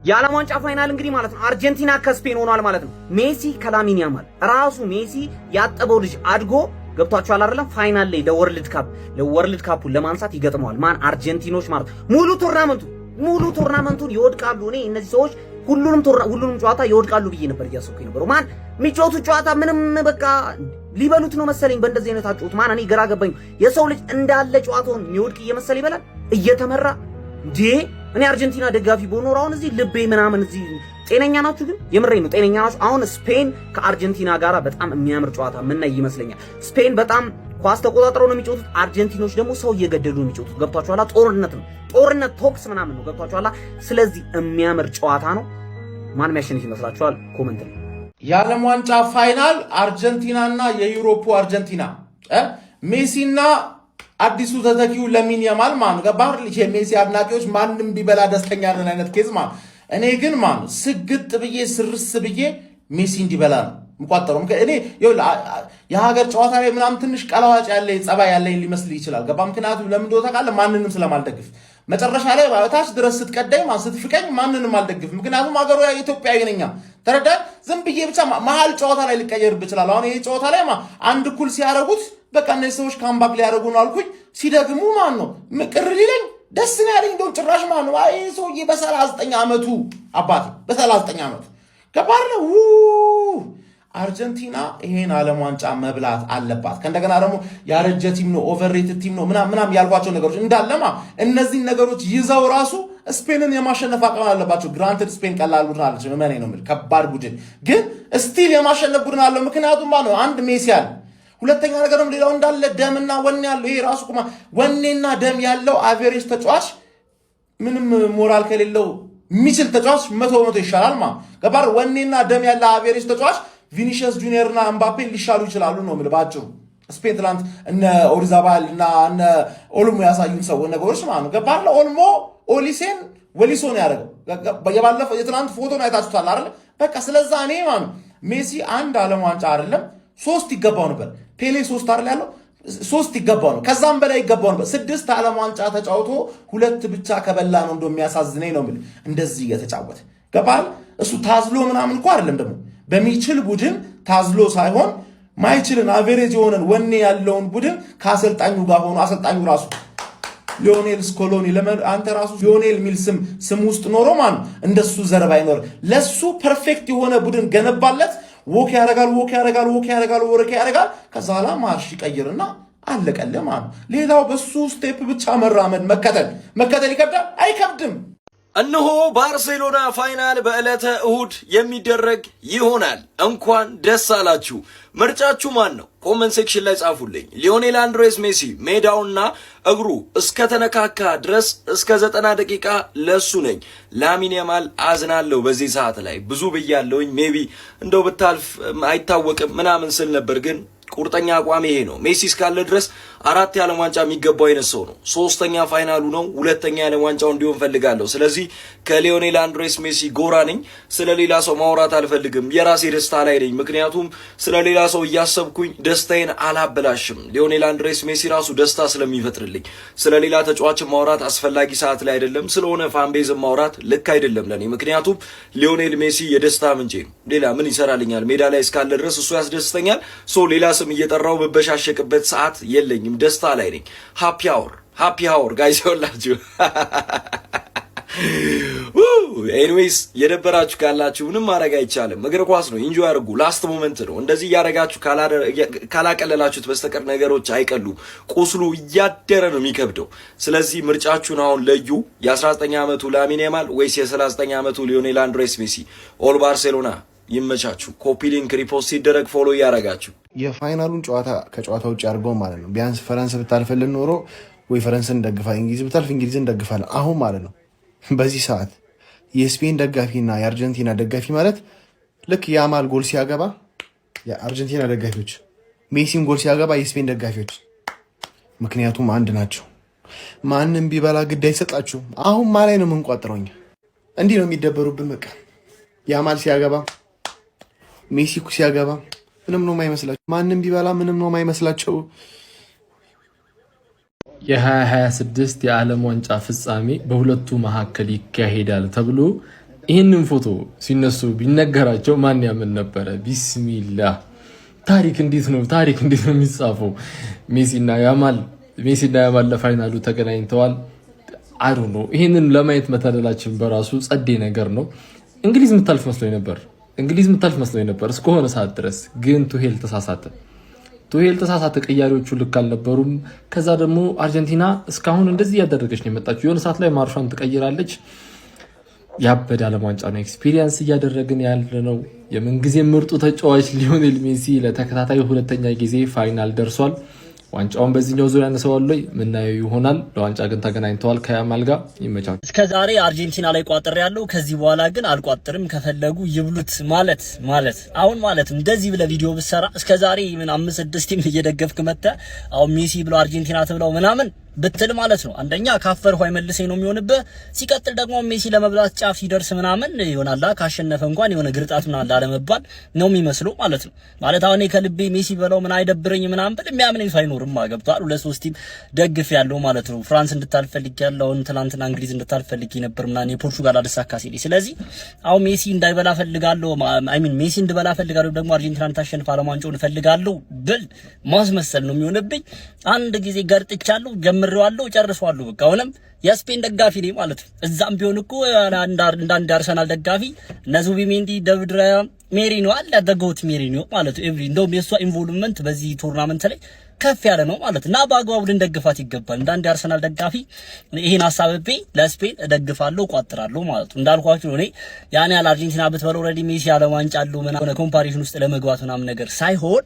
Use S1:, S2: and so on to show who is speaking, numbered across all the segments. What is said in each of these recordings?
S1: የዓለም ዋንጫ ፋይናል እንግዲህ ማለት ነው አርጀንቲና ከስፔን ሆኗል ማለት ነው። ሜሲ ከላሚን ያማል ራሱ ሜሲ ያጠበው ልጅ አድጎ ገብቷቸዋል አይደለም ፋይናል ላይ ለወርልድ ካፑን ለማንሳት ይገጥመዋል ማን አርጀንቲኖች ማለት ሙሉ ቶርናመንቱን ይወድቃሉ። እኔ እነዚህ ሰዎች ሁሉንም ጨዋታ ይወድቃሉ ብዬ ነበር እያሰብኩኝ ነበር። ማን የሚጫወቱ ጨዋታ ምንም በቃ ሊበሉት ነው መሰለኝ በእንደዚህ አይነት አጫውት ማን እኔ ግራ ገባኝ። የሰው ልጅ እንዳለ ጨዋታውን የሚወድቅ እየመሰለ ይበላል እየተመራ እንዴ። እኔ አርጀንቲና ደጋፊ በኖር አሁን እዚህ ልቤ ምናምን እዚህ ጤነኛ ናችሁ ግን የምሬን ነው ጤነኛ ናችሁ። አሁን ስፔን ከአርጀንቲና ጋራ በጣም የሚያምር ጨዋታ ምናይ ይመስለኛል። ስፔን በጣም ኳስ ተቆጣጥረው ነው የሚጫወቱት፣ አርጀንቲኖች ደግሞ ሰው እየገደሉ ነው የሚጫወቱት። ገብቷችኋል? ጦርነት ቶክስ ምናምን ነው ገብቷችኋል? ስለዚህ የሚያምር ጨዋታ ነው። ማን የሚያሸንፍ ይመስላችኋል? ኮሜንት ላይ
S2: የዓለም ዋንጫ ፋይናል አርጀንቲናና የዩሮፑ አርጀንቲና ሜሲና አዲሱ ተተኪው ለሚን ያማል ማን ገባር የሜሲ አድናቂዎች ማንንም ቢበላ ደስተኛ ነን አይነት ኬዝ ማን እኔ ግን ማን ስግጥ ብዬ ስርስ ብዬ ሜሲ እንዲበላ ነው ምቋጠረው። እኔ የሀገር ጨዋታ ላይ ምናምን ትንሽ ቀላዋጭ ያለ ጸባይ ያለ ሊመስል ይችላል ገባ። ምክንያቱም ለምን እንደው ታውቃለህ ማንንም ስለማልደግፍ መጨረሻ ላይ ባታች ድረስ ስትቀደኝ ማን ስትፍቀኝ ማንንም አልደግፍ። ምክንያቱም ሀገሩ ኢትዮጵያዊ ነኝ ተረዳ። ዝም ብዬ ብቻ መሀል ጨዋታ ላይ ልቀየርብ ይችላል። አሁን ይሄ ጨዋታ ላይ አንድ እኩል ሲያረጉት በቃ እነዚህ ሰዎች ካምባክ ሊያደርጉ ነው አልኩኝ። ሲደግሙ ማን ነው ምቅር ሊለኝ ደስ ነው ያለኝ። እንደውም ጭራሽ ማን ነው አይ ሰውዬ በ39 ዓመቱ አባቴ በ39 ዓመቱ ገባር ነው አርጀንቲና ይሄን ዓለም ዋንጫ መብላት አለባት። ከእንደገና ደግሞ ያረጀ ቲም ነው ኦቨርሬትድ ቲም ነው ምናምን ያልኳቸው ነገሮች እንዳለማ እነዚህ ነገሮች ይዘው ራሱ ስፔንን የማሸነፍ አቅም አለባቸው። ግራንትድ ስፔን ቀላል ቡድን አለች ማን ነው ማለት ከባድ ቡድን ግን ስቲል የማሸነፍ ቡድን አለው። ምክንያቱም ማን ነው አንድ ሜሲ አለ። ሁለተኛ ነገር ደግሞ ሌላው እንዳለ ደምና ወኔ ያለው ይሄ ራሱ ወኔና ደም ያለው አቨሬጅ ተጫዋች ምንም ሞራል ከሌለው ሚችል ተጫዋች 100% ይሻላል ማለት ገባር። ወኔና ደም ያለው አቨሬጅ ተጫዋች ቪኒሺየስ ጁኒየርና ኤምባፔ ሊሻሉ ይችላሉ ነው ማለት ባጭሩ። ስፔን ትላንት እነ ኦሪዛባል እና እነ ኦልሞ ያሳዩን ሰው ነገሮች ማለት ገባር። ኦልሞ ኦሊሴን ወሊሶ ነው ያደረገው የባለፈው የትላንት ፎቶ ነው አይታችሁታል አይደል? በቃ ስለዛ እኔ ማለት ሜሲ አንድ ዓለም ዋንጫ አይደለም 3 ይገባው ነበር። ፔሌ 3 አይደል ያለው 3 ይገባው ነው ከዛም በላይ ይገባው ነበር። 6 ዓለም ዋንጫ ተጫውቶ 2 ብቻ ከበላ ነው እንደሚያሳዝነኝ ነው ማለት እንደዚህ እየተጫወተ ገባል። እሱ ታዝሎ ምናምን እንኳን አይደለም ደግሞ በሚችል ቡድን ታዝሎ ሳይሆን ማይችልን አቨሬጅ የሆነን ወኔ ያለውን ቡድን ከአሰልጣኙ ጋር ሆኖ አሰልጣኙ ራሱ ሊዮኔል ስኮሎኒ አንተ ራሱ ሊዮኔል ሚል ስም ውስጥ ኖሮ ማን እንደሱ ዘርባ አይኖር ለሱ ፐርፌክት የሆነ ቡድን ገነባለት። ወክ ያረጋል ከዛ ላ ማርሽ ይቀይርና አለቀለ ማለት ሌላው በሱ ስቴፕ ብቻ መራመድ መከተል ይከብዳል አይከብድም።
S3: እነሆ ባርሴሎና ፋይናል በዕለተ እሁድ የሚደረግ ይሆናል። እንኳን ደስ አላችሁ። ምርጫችሁ ማን ነው? ኮመንት ሴክሽን ላይ ጻፉልኝ። ሊዮኔል አንድሬስ ሜሲ ሜዳውና እግሩ እስከ ተነካካ ድረስ እስከ 90 ደቂቃ ለሱ ነኝ። ላሚን ያማል አዝናለሁ በዚህ ሰዓት ላይ ብዙ ብያለሁኝ። ሜቢ እንደው ብታልፍ አይታወቅም ምናምን ስል ነበር ግን ቁርጠኛ አቋም ይሄ ነው። ሜሲ እስካለ ድረስ 4 የዓለም ዋንጫ የሚገባው አይነት ሰው ነው። 3ኛ ፋይናሉ ነው። 2ኛ የዓለም ዋንጫው እንዲሆን ፈልጋለሁ። ስለዚህ ከሊዮኔል አንድሬስ ሜሲ ጎራ ነኝ። ስለ ሌላ ሰው ማውራት አልፈልግም። የራሴ ደስታ ላይ ነኝ። ምክንያቱም ስለ ሌላ ሰው እያሰብኩኝ ደስታዬን አላበላሽም። ሊዮኔል አንድሬስ ሜሲ ራሱ ደስታ ስለሚፈጥርልኝ ስለ ሌላ ተጫዋች ማውራት አስፈላጊ ሰዓት ላይ አይደለም። ስለሆነ ፋንቤዝ ማውራት ልክ አይደለም ለኔ። ምክንያቱም ሊዮኔል ሜሲ የደስታ ምንጭ ነው። ሌላ ምን ይሰራልኛል? ሜዳ ላይ እስካለ ድረስ እሱ ያስደስተኛል። ሌላ ስም እየጠራው በበሻሸቅበት ሰዓት የለኝም። ደስታ ላይ ነኝ። ሃፒ አወር ጋይስ ይወላችሁ። ኤኒዌይስ የደበራችሁ ካላችሁ ምንም ማድረግ አይቻልም። እግር ኳስ ነው። ኢንጆይ አድርጉ። ላስት ሞመንት ነው። እንደዚህ እያደረጋችሁ ካላቀለላችሁት በስተቀር ነገሮች አይቀሉም። ቁስሉ እያደረ ነው የሚከብደው። ስለዚህ ምርጫችሁን አሁን ለዩ። የ19 ዓመቱ ላሚን ያማል ወይስ የ39 ዓመቱ ሊዮኔል አንድሬስ ሜሲ? ኦል ባርሴሎና ይመቻችሁ። ኮፒ ሊንክ ሪፖስት ሲደረግ ፎሎ እያደረጋችሁ
S4: የፋይናሉን ጨዋታ ከጨዋታ ውጭ አድርገው ማለት ነው። ቢያንስ ፈረንስ ብታልፍልን ኖሮ ወይ ፈረንስን ደግፋል፣ እንግሊዝ ብታልፍ እንግሊዝን ደግፋለን። አሁን ማለት ነው በዚህ ሰዓት የስፔን ደጋፊና የአርጀንቲና ደጋፊ ማለት ልክ ያማል ጎል ሲያገባ የአርጀንቲና ደጋፊዎች፣ ሜሲም ጎል ሲያገባ የስፔን ደጋፊዎች፣ ምክንያቱም አንድ ናቸው። ማንም ቢበላ ግድ አይሰጣችሁም። አሁን ማላይ ነው የምንቋጥረው እኛ። እንዲህ ነው የሚደበሩብን። በቃ ያማል ሲያገባ ሜሲ ሲያገባ ምንም ነው የማይመስላቸው። ማንም ቢበላ ምንም ነው የማይመስላቸው።
S5: የ2026 የዓለም ዋንጫ ፍጻሜ በሁለቱ መካከል ይካሄዳል ተብሎ ይህንን ፎቶ ሲነሱ ቢነገራቸው ማን ያምን ነበረ? ቢስሚላህ ታሪክ እንዴት ነው የሚጻፈው? ሜሲና ያማል ለፋይናሉ ተገናኝተዋል። አሩ ነው። ይህንን ለማየት መታደላችን በራሱ ጸዴ ነገር ነው። እንግሊዝ ምታልፍ መስሎኝ ነበር እስከሆነ ሰዓት ድረስ ግን ቱሄል ተሳሳተ። ቅያሬዎቹ ልክ አልነበሩም። ከዛ ደግሞ አርጀንቲና እስካሁን እንደዚህ እያደረገች ነው የመጣችው። የሆነ ሰዓት ላይ ማርሿን ትቀይራለች። ያበደ ዓለም ዋንጫ ነው ኤክስፒሪየንስ እያደረግን ያለ ነው። የምንጊዜ ምርጡ ተጫዋች ሊዮኔል ሜሲ ለተከታታይ ሁለተኛ ጊዜ ፋይናል ደርሷል። ዋንጫውን በዚህኛው ዙር ያነሳዋል ወይ ምናየው ይሆናል። ለዋንጫ ግን ተገናኝተዋል ከያማል ጋር። ይመቻል።
S6: እስከዛሬ አርጀንቲና ላይ ቋጥሬ ያለው ከዚህ በኋላ ግን አልቋጥርም። ከፈለጉ ይብሉት ማለት አሁን ማለት እንደዚህ ብለ ቪዲዮ ብሰራ እስከዛሬ ምን 5-6 ቲም እየደገፍክ መጣ። አሁን ሜሲ ብሎ አርጀንቲና ተብለው ምናምን ብትል ማለት ነው አንደኛ ካፈር ሆይ መልሰኝ ነው የሚሆንብህ። ሲቀጥል ደግሞ ሜሲ ለመብላት ጫፍ ሲደርስ ምናምን ይሆናላ ካሸነፈ እንኳን የሆነ ግርጣት ምናምን ላለመባል ነው የሚመስለው ማለት ነው። ማለት አሁን ከልቤ ሜሲ በለው ምን አይደብረኝ ምናምን ብል የሚያምነኝ ሳይኖርም አገብቷል። 2-3 ቲም ደግፍ ያለው ማለት ነው። ፍራንስ እንድታልፈልግ ያለው ትናንትና እንግሊዝ እንድታልፈልግ ነበር ምናምን የፖርቹጋል አደሳካ ሲል። ስለዚህ አሁን ሜሲ እንዳይበላ ፈልጋለሁ ሜሲ እንድበላ ፈልጋለሁ ደግሞ አርጀንቲናን ታሸንፍ ዓለም ዋንጫውን ፈልጋለሁ ብል ማስመሰል ነው የሚሆንብኝ። አንድ ጊዜ ገርጥቻለሁ ጀምሬዋለሁ ጨርሷለሁ። በቃ አሁንም የስፔን ደጋፊ ነኝ ማለት ነው። እዛም ቢሆን እኮ አንዳንድ አርሰናል ደጋፊ ዙቢሜንዲ ደብድራ ሜሪኖ አለ ያደገውት ሜሪኖ ማለት ነው። እንደውም የሷ ኢንቮልቭመንት በዚህ ቱርናመንት ላይ ከፍ ያለ ነው ማለት እና በአግባቡ ልንደግፋት ይገባል። እንዳንድ አርሰናል ደጋፊ ይሄን ሐሳብቤ ለስፔን እደግፋለሁ ቋጥራለሁ ማለት ነው። እንዳልኳችሁ እኔ ያኔ አርጀንቲና ብትበለው ኦሬዲ ሜሲ ያለ ዋንጫ አለው ምናምን ኮምፓሪሽን ውስጥ ለመግባት ምናምን ነገር ሳይሆን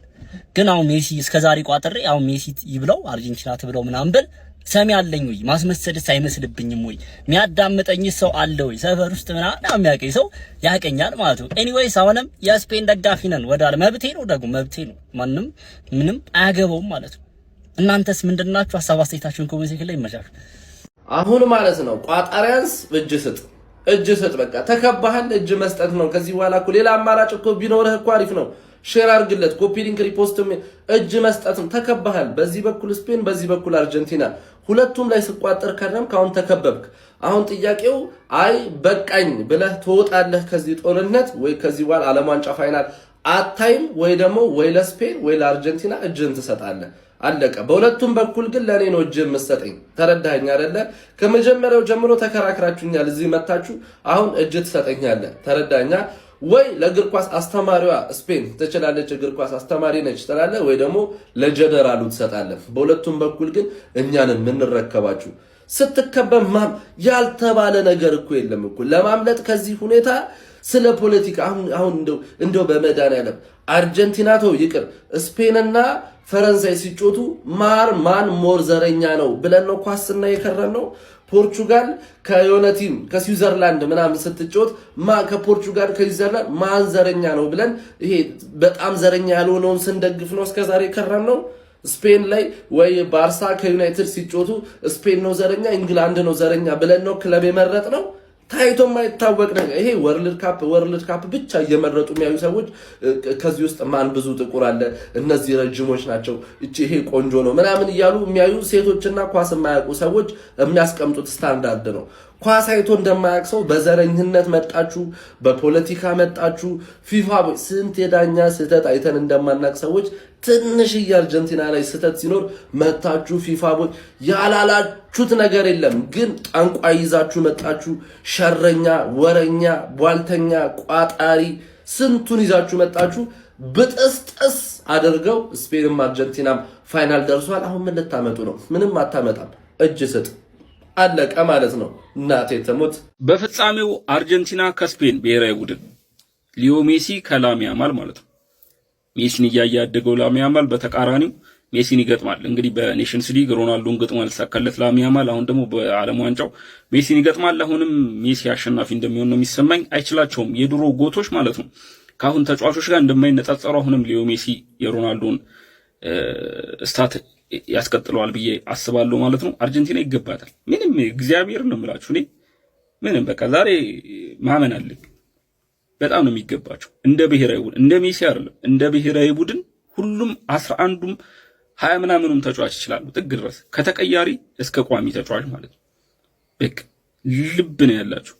S6: ግን አሁን ሜሲ እስከዛሬ ቋጥሬ አሁን ሜሲ ይብለው አርጀንቲና ትብለው ምናምን ብል ሰሚ አለኝ ወይ ማስመሰልስ አይመስልብኝም ወይ የሚያዳምጠኝ ሰው አለ ወይ ሰፈር ውስጥ ምናምን የሚያቀኝ ሰው ያቀኛል ማለት ነው። ኤኒዌይስ አሁንም የስፔን ደጋፊ ነን ወዳል መብቴ ነው ማንም ምንም አያገባውም ማለት ነው። እናንተስ ምንድናችሁ? ሐሳብ አስተያየታችሁን ኮሜንት ላይ ይመቻችሁ።
S7: አሁን ማለት ነው ቋጣሪያንስ እጅ ስጥ በቃ ተከባህል እጅ መስጠት ነው። ከዚህ በኋላ እኮ ሌላ አማራጭ እኮ ቢኖርህ እኮ አሪፍ ነው። ሼር አርግለት፣ ኮፒ ሊንክ፣ ሪፖስት እጅ መስጠትም ተከባሃል። በዚህ በኩል ስፔን፣ በዚህ በኩል አርጀንቲና ሁለቱም ላይ ስቋጠር ከረም ካሁን ተከበብክ። አሁን ጥያቄው አይ በቃኝ ብለህ ትወጣለህ ከዚህ ጦርነት ወይ ከዚህ በኋላ ዓለም ዋንጫ ፋይናል አታይም ወይ ደግሞ ወይ ለስፔን ወይ ለአርጀንቲና እጅን ትሰጣለህ። አለቀ። በሁለቱም በኩል ግን ለኔ ነው እጅ የምትሰጠኝ። ተረዳኸኝ አይደለ? ከመጀመሪያው ጀምሮ ተከራክራችሁኛል። እዚህ መታችሁ አሁን እጅ ትሰጠኛለህ። ተረዳኛ? ወይ ለእግር ኳስ አስተማሪዋ ስፔን ትችላለች፣ እግር ኳስ አስተማሪ ነች ትላለህ፣ ወይ ደግሞ ለጀነራሉ ትሰጣለህ። በሁለቱም በኩል ግን እኛንን የምንረከባችሁ ስትከበብ ያልተባለ ነገር እኮ የለም እኮ ለማምለጥ ከዚህ ሁኔታ ስለ ፖለቲካ አሁን እንደው በመድኃኒዓለም አርጀንቲና ተው ይቅር፣ ስፔንና ፈረንሳይ ሲጮቱ ማን ሞር ዘረኛ ነው ብለን ነው ኳስና የከረን ነው። ፖርቹጋል ከዮነ ቲም ከስዊዘርላንድ ምናምን ስትጮት ከፖርቹጋል ከስዊዘርላንድ ማን ዘረኛ ነው ብለን ይሄ በጣም ዘረኛ ያልሆነውን ስንደግፍ ነው እስከዛሬ የከረን ነው። ስፔን ላይ ወይ ባርሳ ከዩናይትድ ሲጮቱ ስፔን ነው ዘረኛ ኢንግላንድ ነው ዘረኛ ብለን ነው ክለብ የመረጥ ነው። ታይቶ የማይታወቅ ነገር ይሄ ወርልድ ካፕ ብቻ እየመረጡ የሚያዩ ሰዎች ከዚህ ውስጥ ማን ብዙ ጥቁር አለ፣ እነዚህ ረጅሞች ናቸው፣ ይሄ ቆንጆ ነው ምናምን እያሉ የሚያዩ ሴቶችና ኳስ የማያውቁ ሰዎች የሚያስቀምጡት ስታንዳርድ ነው። ኳስ አይቶ እንደማያውቅ ሰው በዘረኝነት መጣችሁ፣ በፖለቲካ መጣችሁ። ፊፋ ስንት የዳኛ ስህተት አይተን እንደማናውቅ ሰዎች ትንሽ የአርጀንቲና ላይ ስህተት ሲኖር መጣችሁ። ፊፋ ያላላችሁት ነገር የለም፣ ግን ጠንቋይ ይዛችሁ መጣችሁ። ሸረኛ፣ ወረኛ፣ ቧልተኛ፣ ቋጣሪ ስንቱን ይዛችሁ መጣችሁ። ብጥስጥስ አድርገው ስፔንም አርጀንቲናም ፋይናል ደርሷል። አሁን ምን ልታመጡ ነው? ምንም አታመጣም። እጅ ስጥ አለቀ ማለት ነው። እናቴ ተሞት።
S8: በፍጻሜው አርጀንቲና ከስፔን ብሔራዊ ቡድን ሊዮ ሜሲ ከላሚ ያማል ማለት ነው። ሜሲን እያየ ያደገው ላሚ ያማል በተቃራኒው ሜሲን ይገጥማል። እንግዲህ በኔሽንስ ሊግ ሮናልዶን ገጥሟል ተሳካለት ላሚ ያማል። አሁን ደግሞ በዓለም ዋንጫው ሜሲን ይገጥማል። አሁንም ሜሲ አሸናፊ እንደሚሆን ነው የሚሰማኝ። አይችላቸውም የድሮ ጎቶች ማለት ነው። ከአሁን ተጫዋቾች ጋር እንደማይነጻጸሩ አሁንም ሊዮ ሜሲ የሮናልዶን ስታት ያስቀጥለዋል ብዬ አስባለሁ ማለት ነው። አርጀንቲና ይገባታል። ምንም እግዚአብሔር ነው የምላችሁ እኔ ምንም በቃ ዛሬ ማመን አለብኝ። በጣም ነው የሚገባቸው እንደ ብሔራዊ ቡድን እንደ ሜሲ አይደለም እንደ ብሔራዊ ቡድን ሁሉም 11ዱም 20 ምናምኑም ተጫዋች ይችላሉ ጥግ ድረስ ከተቀያሪ እስከ ቋሚ ተጫዋች ማለት ነው። በቃ ልብ ነው ያላችሁ።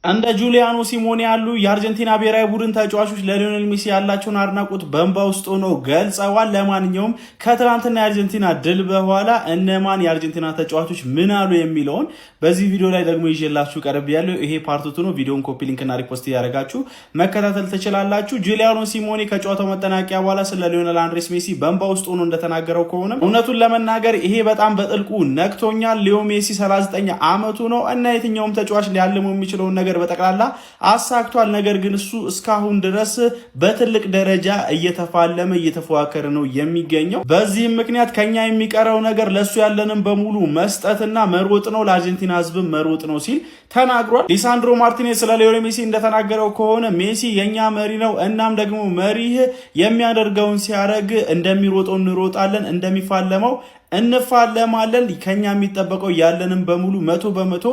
S9: እንደ ጁሊያኖ ሲሞኔ ያሉ የአርጀንቲና ብሔራዊ ቡድን ተጫዋቾች ለሊዮኔል ሜሲ ያላቸውን አድናቆት በእንባ ውስጥ ሆነው ገልጸዋል። ለማንኛውም ከትናንትና የአርጀንቲና ድል በኋላ እነማን የአርጀንቲና ተጫዋቾች ምን አሉ የሚለውን በዚህ ቪዲዮ ላይ ደግሞ ይዤላችሁ ቀርብ ያለው ይሄ ፓርቱ ነው። ቪዲዮን ኮፒ ሊንክ እና ሪፖስት እያደረጋችሁ መከታተል ትችላላችሁ። ጁሊያኖ ሲሞኔ ከጨዋታው መጠናቂያ በኋላ ስለ ሊዮኔል አንድሬስ ሜሲ በእንባ ውስጥ ሆኖ እንደተናገረው ከሆነ እውነቱን ለመናገር ይሄ በጣም በጥልቁ ነክቶኛል። ሊዮ ሜሲ 39 ዓመቱ ነው እና የትኛውም ተጫዋች ሊያልመው የሚችለውን ነገር በጠቅላላ አሳክቷል። ነገር ግን እሱ እስካሁን ድረስ በትልቅ ደረጃ እየተፋለመ እየተፎካከረ ነው የሚገኘው። በዚህም ምክንያት ከኛ የሚቀረው ነገር ለሱ ያለንን በሙሉ መስጠትና መሮጥ ነው፣ ለአርጀንቲና ሕዝብ መሮጥ ነው ሲል ተናግሯል። ሊሳንድሮ ማርቲኔዝ ስለ ሊዮኔል ሜሲ እንደተናገረው ከሆነ ሜሲ የኛ መሪ ነው፣ እናም ደግሞ መሪህ የሚያደርገውን ሲያደርግ እንደሚሮጠው እንሮጣለን፣ እንደሚፋለመው እንፋለማለን። ከኛ የሚጠበቀው ያለንን በሙሉ 100%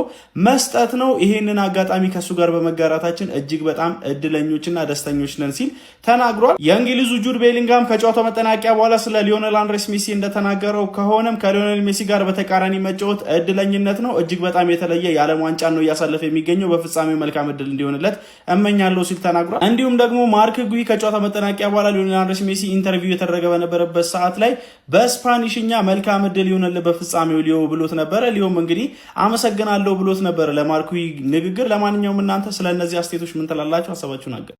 S9: መስጠት ነው። ይሄንን አጋጣሚ ከሱ ጋር በመጋራታችን እጅግ በጣም እድለኞችና ደስተኞች ነን ሲል ተናግሯል። የእንግሊዙ ጁድ ቤሊንጋም ከጨዋታው መጠናቂያ በኋላ ስለ ሊዮኔል አንድሬስ ሜሲ እንደተናገረው ከሆነም ከሊዮኔል ሜሲ ጋር በተቃራኒ መጫወት እድለኝነት ነው፣ እጅግ በጣም የተለየ የዓለም ዋንጫ ነው እያሳለፈ የሚገኘው፣ በፍጻሜው መልካም እድል እንዲሆንለት እመኛለሁ ሲል ተናግሯል። እንዲሁም ደግሞ ማርክ ጉይ ከጨዋታው መጠናቂያ በኋላ ሊዮኔል አንድሬስ ሜሲ ኢንተርቪው የተደረገ በነበረበት ሰዓት ላይ በስፓኒሽኛ መልካም እድል ይሁንልህ በፍጻሜው ሊዮ ብሎት ነበረ። ሊዮም እንግዲህ አመሰግናለሁ ብሎት ነበረ ለማርኩ ንግግር። ለማንኛውም እናንተ ስለነዚህ አስተያየቶች ምን ትላላችሁ? ሀሳባችሁን አገ